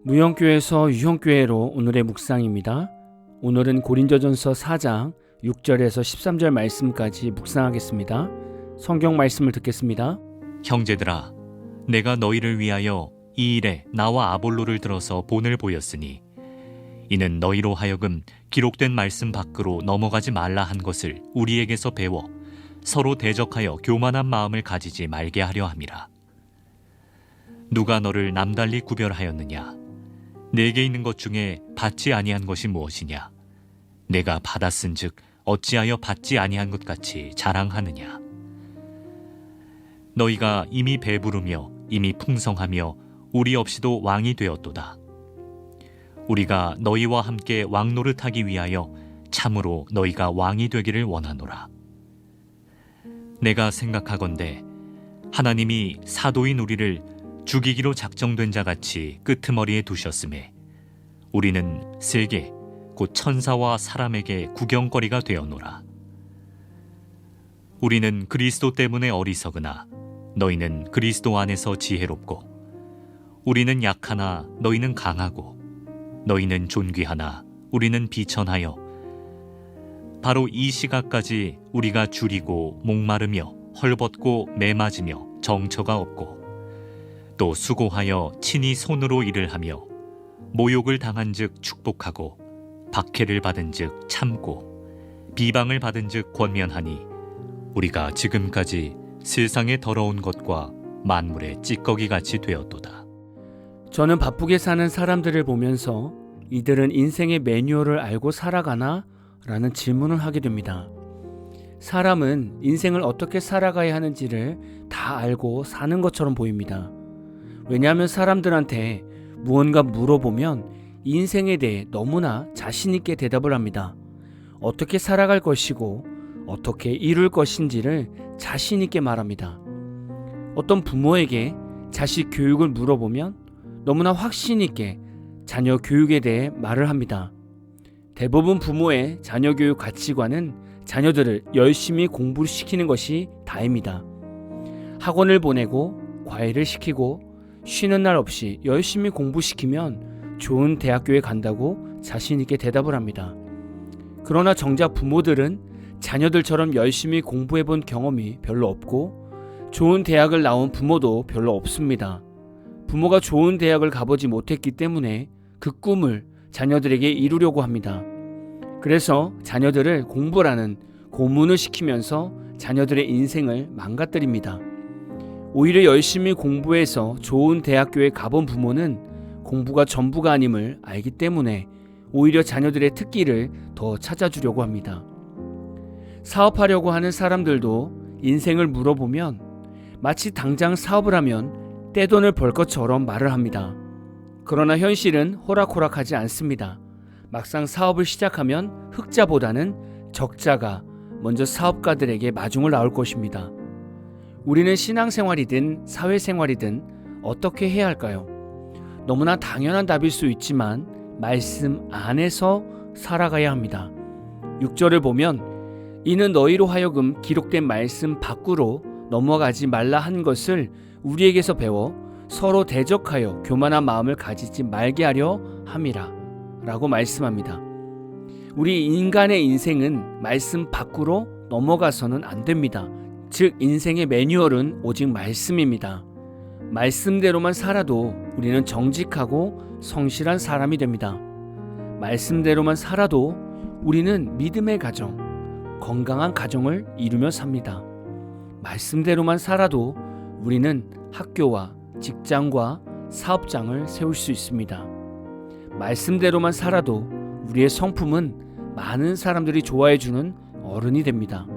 무형교회에서 유형교회로 오늘의 묵상입니다. 오늘은 고린도전서 4장 6절에서 13절 말씀까지 묵상하겠습니다. 성경 말씀을 듣겠습니다. 형제들아, 내가 너희를 위하여 이 일에 나와 아볼로를 들어서 본을 보였으니 이는 너희로 하여금 기록된 말씀 밖으로 넘어가지 말라 한 것을 우리에게서 배워 서로 대적하여 교만한 마음을 가지지 말게 하려 함이라. 누가 너를 남달리 구별하였느냐? 내게 있는 것 중에 받지 아니한 것이 무엇이냐? 내가 받았은즉 어찌하여 받지 아니한 것 같이 자랑하느냐? 너희가 이미 배부르며 이미 풍성하며 우리 없이도 왕이 되었도다. 우리가 너희와 함께 왕 노릇하기 위하여 참으로 너희가 왕이 되기를 원하노라. 내가 생각하건대 하나님이 사도인 우리를 죽이기로 작정된 자같이 끄트머리에 두셨음에 우리는 세계 곧 천사와 사람에게 구경거리가 되었노라. 우리는 그리스도 때문에 어리석으나 너희는 그리스도 안에서 지혜롭고 우리는 약하나 너희는 강하고 너희는 존귀하나 우리는 비천하여 바로 이 시각까지 우리가 줄이고 목마르며 헐벗고 매맞으며 정처가 없고 또 수고하여 친히 손으로 일을 하며 모욕을 당한즉 축복하고 박해를 받은즉 참고 비방을 받은즉 권면하니 우리가 지금까지 세상의 더러운 것과 만물의 찌꺼기같이 되었도다. 저는 바쁘게 사는 사람들을 보면서 이들은 인생의 매뉴얼을 알고 살아가나? 라는 질문을 하게 됩니다. 사람은 인생을 어떻게 살아가야 하는지를 다 알고 사는 것처럼 보입니다. 왜냐하면 사람들한테 무언가 물어보면 인생에 대해 너무나 자신 있게 대답을 합니다. 어떻게 살아갈 것이고 어떻게 이룰 것인지를 자신 있게 말합니다. 어떤 부모에게 자식 교육을 물어보면 너무나 확신 있게 자녀 교육에 대해 말을 합니다. 대부분 부모의 자녀 교육 가치관은 자녀들을 열심히 공부시키는 것이 다입니다. 학원을 보내고 과외를 시키고 쉬는 날 없이 열심히 공부시키면 좋은 대학교에 간다고 자신 있게 대답을 합니다. 그러나 정작 부모들은 자녀들처럼 열심히 공부해 본 경험이 별로 없고 좋은 대학을 나온 부모도 별로 없습니다. 부모가 좋은 대학을 가보지 못했기 때문에 그 꿈을 자녀들에게 이루려고 합니다. 그래서 자녀들을 공부라는 고문을 시키면서 자녀들의 인생을 망가뜨립니다. 오히려 열심히 공부해서 좋은 대학교에 가본 부모는 공부가 전부가 아님을 알기 때문에 오히려 자녀들의 특기를 더 찾아주려고 합니다. 사업하려고 하는 사람들도 인생을 물어보면 마치 당장 사업을 하면 떼돈을 벌 것처럼 말을 합니다. 그러나 현실은 호락호락하지 않습니다. 막상 사업을 시작하면 흑자보다는 적자가 먼저 사업가들에게 마중을 나올 것입니다. 우리는 신앙생활이든 사회생활이든 어떻게 해야 할까요? 너무나 당연한 답일 수 있지만 말씀 안에서 살아가야 합니다. 6절을 보면 이는 너희로 하여금 기록된 말씀 밖으로 넘어가지 말라 한 것을 우리에게서 배워 서로 대적하여 교만한 마음을 가지지 말게 하려 함이라 라고 말씀합니다. 우리 인간의 인생은 말씀 밖으로 넘어가서는 안 됩니다. 즉 인생의 매뉴얼은 오직 말씀입니다. 말씀대로만 살아도 우리는 정직하고 성실한 사람이 됩니다. 말씀대로만 살아도 우리는 믿음의 가정, 건강한 가정을 이루며 삽니다. 말씀대로만 살아도 우리는 학교와 직장과 사업장을 세울 수 있습니다. 말씀대로만 살아도 우리의 성품은 많은 사람들이 좋아해주는 어른이 됩니다.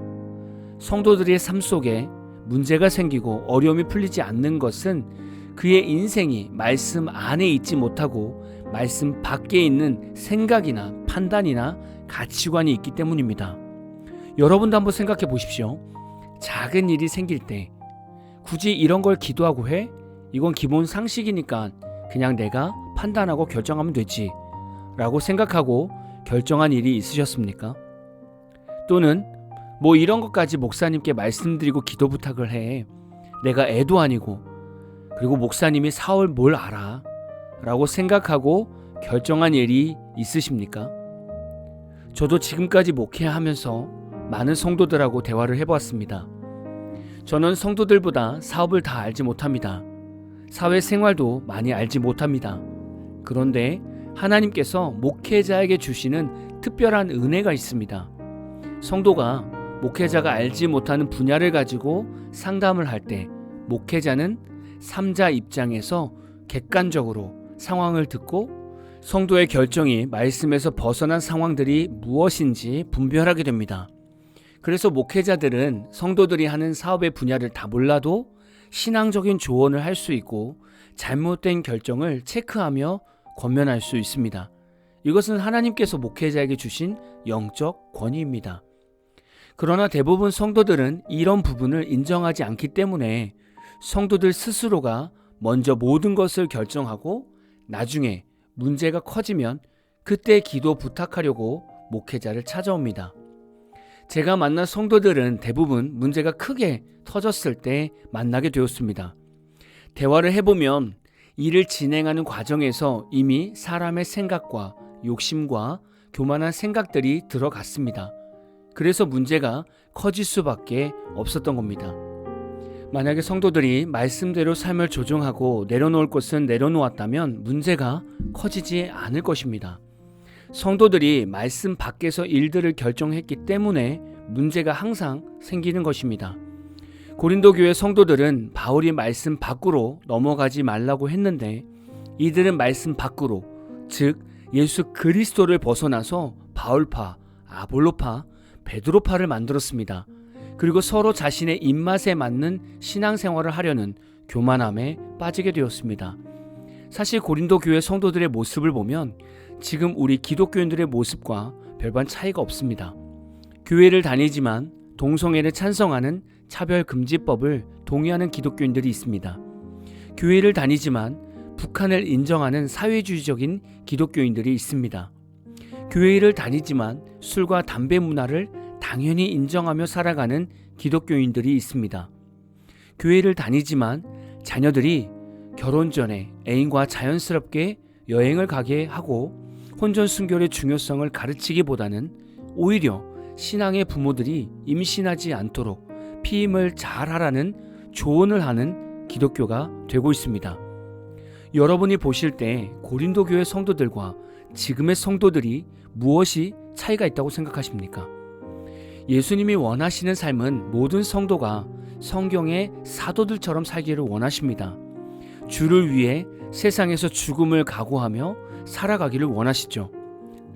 성도들의 삶 속에 문제가 생기고 어려움이 풀리지 않는 것은 그의 인생이 말씀 안에 있지 못하고 말씀 밖에 있는 생각이나 판단이나 가치관이 있기 때문입니다. 여러분도 한번 생각해 보십시오. 작은 일이 생길 때 굳이 이런 걸 기도하고 해? 이건 기본 상식이니까 그냥 내가 판단하고 결정하면 되지 라고 생각하고 결정한 일이 있으셨습니까? 또는 뭐 이런 것까지 목사님께 말씀드리고 기도 부탁을 해. 내가 애도 아니고 그리고 목사님이 사올 뭘 알아 라고 생각하고 결정한 일이 있으십니까? 저도 지금까지 목회하면서 많은 성도들하고 대화를 해보았습니다. 저는 성도들보다 사업을 다 알지 못합니다. 사회생활도 많이 알지 못합니다. 그런데 하나님께서 목회자에게 주시는 특별한 은혜가 있습니다. 성도가 목회자가 알지 못하는 분야를 가지고 상담을 할 때 목회자는 3자 입장에서 객관적으로 상황을 듣고 성도의 결정이 말씀에서 벗어난 상황들이 무엇인지 분별하게 됩니다. 그래서 목회자들은 성도들이 하는 사업의 분야를 다 몰라도 신앙적인 조언을 할 수 있고 잘못된 결정을 체크하며 권면할 수 있습니다. 이것은 하나님께서 목회자에게 주신 영적 권위입니다. 그러나 대부분 성도들은 이런 부분을 인정하지 않기 때문에 성도들 스스로가 먼저 모든 것을 결정하고 나중에 문제가 커지면 그때 기도 부탁하려고 목회자를 찾아옵니다. 제가 만난 성도들은 대부분 문제가 크게 터졌을 때 만나게 되었습니다. 대화를 해보면 일을 진행하는 과정에서 이미 사람의 생각과 욕심과 교만한 생각들이 들어갔습니다. 그래서 문제가 커질 수밖에 없었던 겁니다. 만약에 성도들이 말씀대로 삶을 조정하고 내려놓을 것은 내려놓았다면 문제가 커지지 않을 것입니다. 성도들이 말씀 밖에서 일들을 결정했기 때문에 문제가 항상 생기는 것입니다. 고린도 교회 성도들은 바울이 말씀 밖으로 넘어가지 말라고 했는데 이들은 말씀 밖으로, 즉 예수 그리스도를 벗어나서 바울파, 아볼로파, 베드로파를 만들었습니다. 그리고 서로 자신의 입맛에 맞는 신앙생활을 하려는 교만함에 빠지게 되었습니다. 사실 고린도 교회 성도들의 모습을 보면 지금 우리 기독교인들의 모습과 별반 차이가 없습니다. 교회를 다니지만 동성애를 찬성하는 차별금지법을 동의하는 기독교인들이 있습니다. 교회를 다니지만 북한을 인정하는 사회주의적인 기독교인들이 있습니다. 교회를 다니지만 술과 담배 문화를 당연히 인정하며 살아가는 기독교인들이 있습니다. 교회를 다니지만 자녀들이 결혼 전에 애인과 자연스럽게 여행을 가게 하고 혼전 순결의 중요성을 가르치기보다는 오히려 신앙의 부모들이 임신하지 않도록 피임을 잘하라는 조언을 하는 기독교가 되고 있습니다. 여러분이 보실 때 고린도 교회 성도들과 지금의 성도들이 무엇이 차이가 있다고 생각하십니까? 예수님이 원하시는 삶은 모든 성도가 성경의 사도들처럼 살기를 원하십니다. 주를 위해 세상에서 죽음을 각오하며 살아가기를 원하시죠.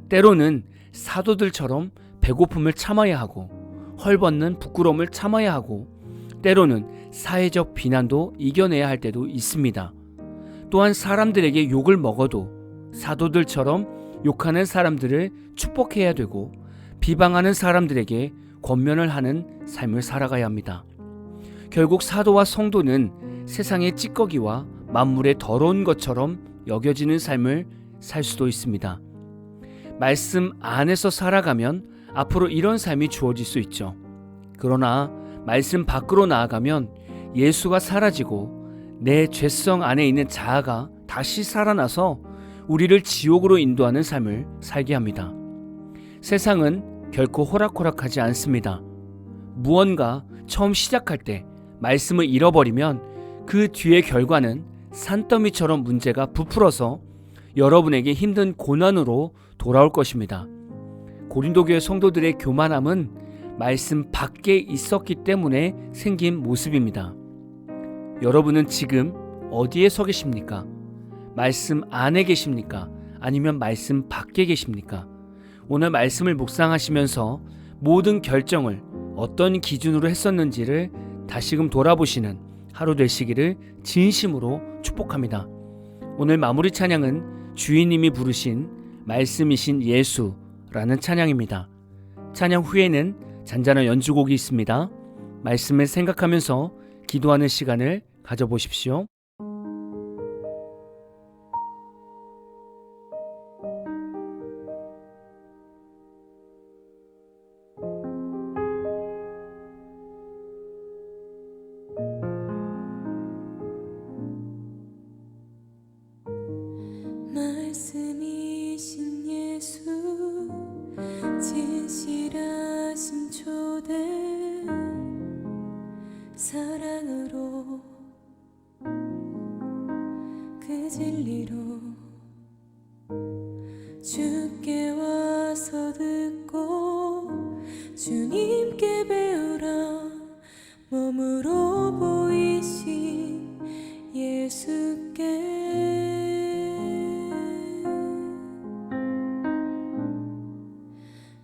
때로는 사도들처럼 배고픔을 참아야 하고 헐벗는 부끄러움을 참아야 하고 때로는 사회적 비난도 이겨내야 할 때도 있습니다. 또한 사람들에게 욕을 먹어도 사도들처럼 욕하는 사람들을 축복해야 되고 비방하는 사람들에게 권면을 하는 삶을 살아가야 합니다. 결국 사도와 성도는 세상의 찌꺼기와 만물의 더러운 것처럼 여겨지는 삶을 살 수도 있습니다. 말씀 안에서 살아가면 앞으로 이런 삶이 주어질 수 있죠. 그러나 말씀 밖으로 나아가면 예수가 사라지고 내 죄성 안에 있는 자아가 다시 살아나서 우리를 지옥으로 인도하는 삶을 살게 합니다. 세상은 결코 호락호락하지 않습니다. 무언가 처음 시작할 때 말씀을 잃어버리면 그 뒤의 결과는 산더미처럼 문제가 부풀어서 여러분에게 힘든 고난으로 돌아올 것입니다. 고린도 교회 성도들의 교만함은 말씀 밖에 있었기 때문에 생긴 모습입니다. 여러분은 지금 어디에 서 계십니까? 말씀 안에 계십니까? 아니면 말씀 밖에 계십니까? 오늘 말씀을 묵상하시면서 모든 결정을 어떤 기준으로 했었는지를 다시금 돌아보시는 하루 되시기를 진심으로 축복합니다. 오늘 마무리 찬양은 주인님이 부르신 말씀이신 예수라는 찬양입니다. 찬양 후에는 잔잔한 연주곡이 있습니다. 말씀을 생각하면서 기도하는 시간을 가져보십시오. 말씀이신 예수 진실하신 초대 사랑으로 그 진리로 주께 와서 듣고 주님께 배우라 몸으로 보이신 예수께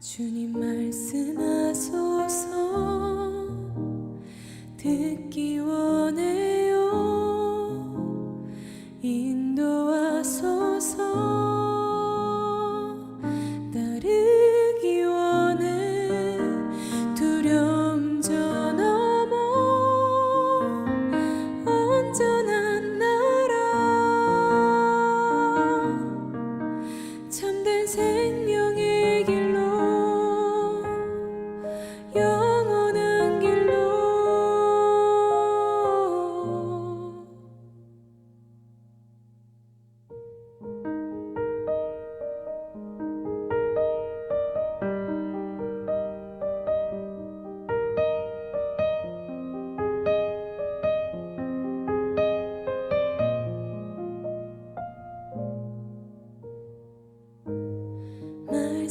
주님 말씀하소서 듣기 원해요 인도하소서 따르기 원해 두려움 저 넘어 온전한 나라 참된 생명의 길로 영원한 길로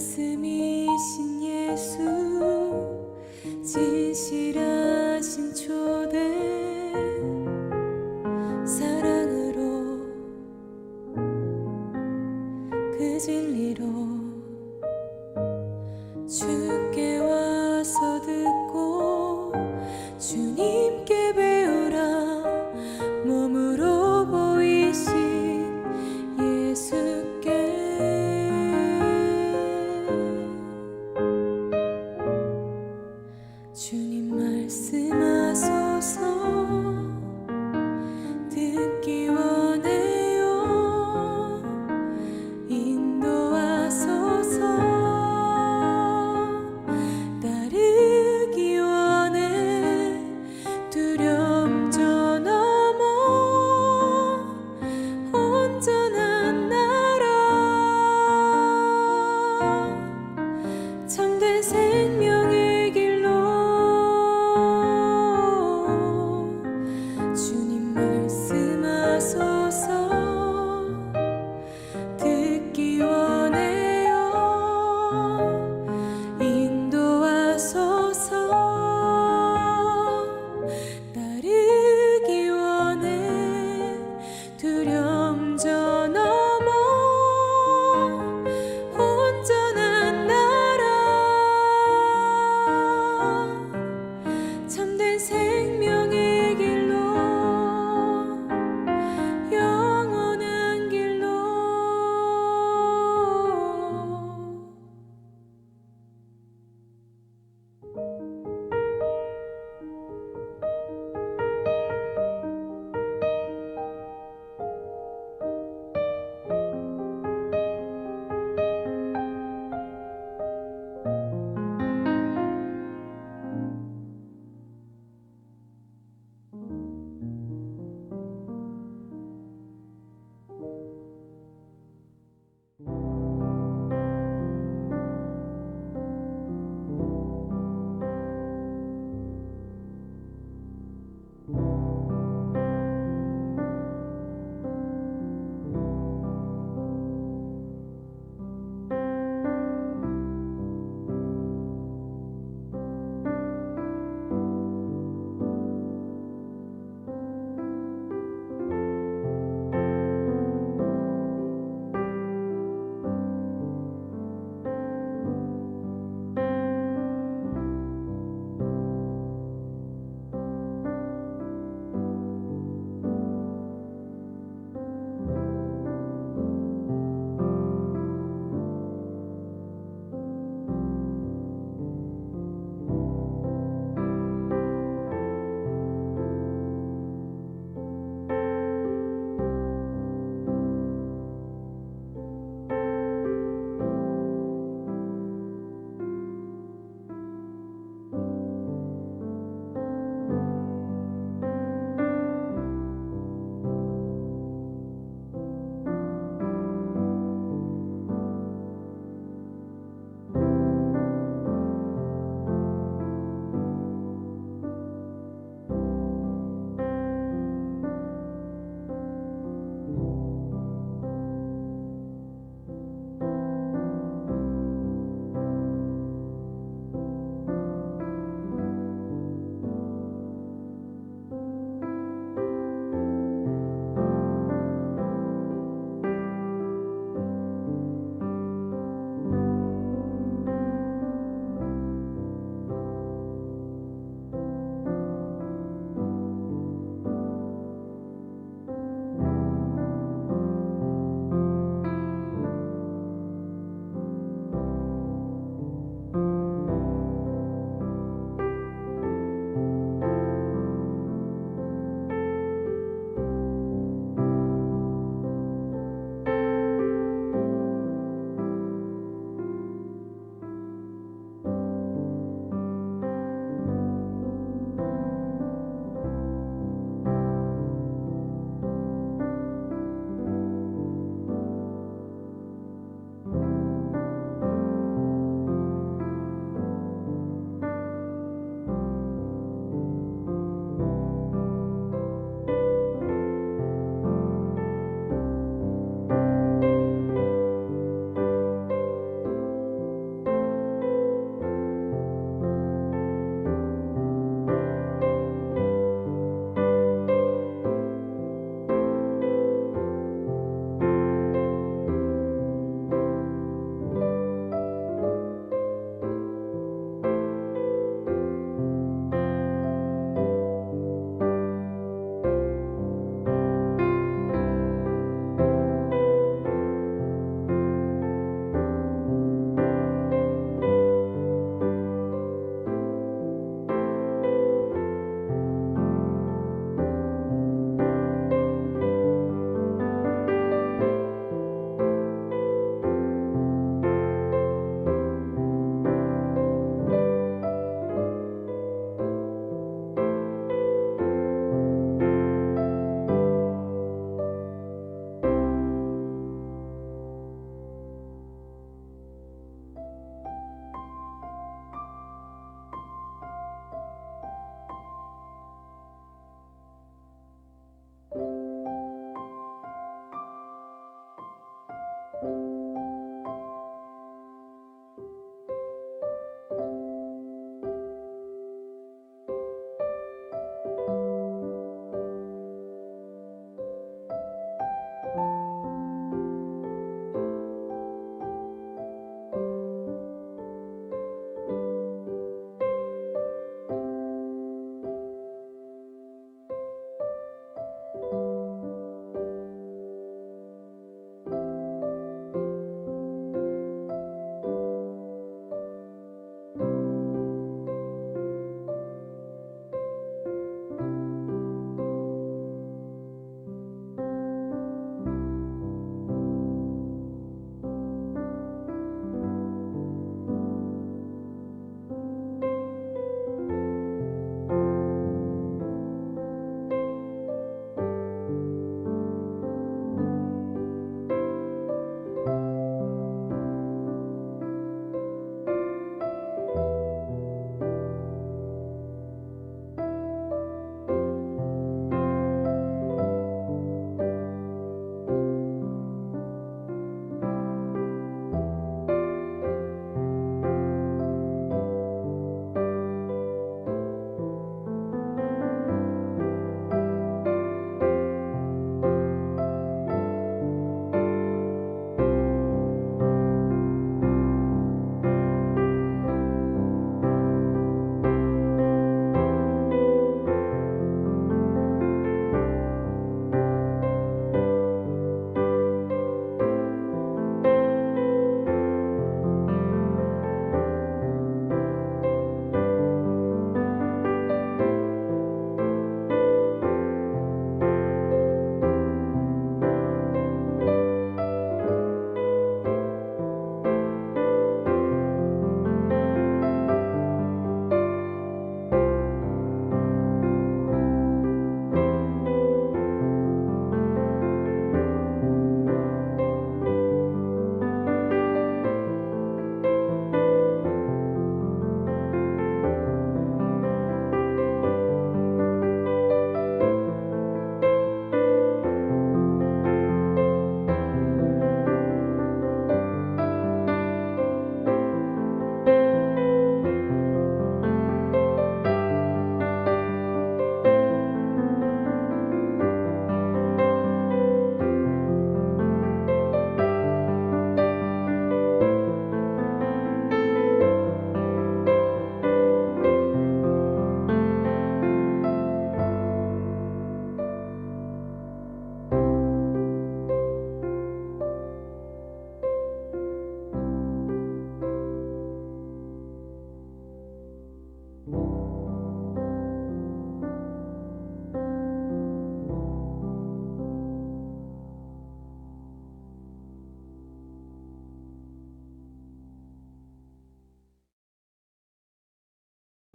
말씀이신 예수 진실하신 초대 사랑으로 그 진리로 주께 와서 듣고 주님께 배우라 몸으로 보이신 예수께 주님 말씀하소서 듣기 원해요 인도하소서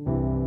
음.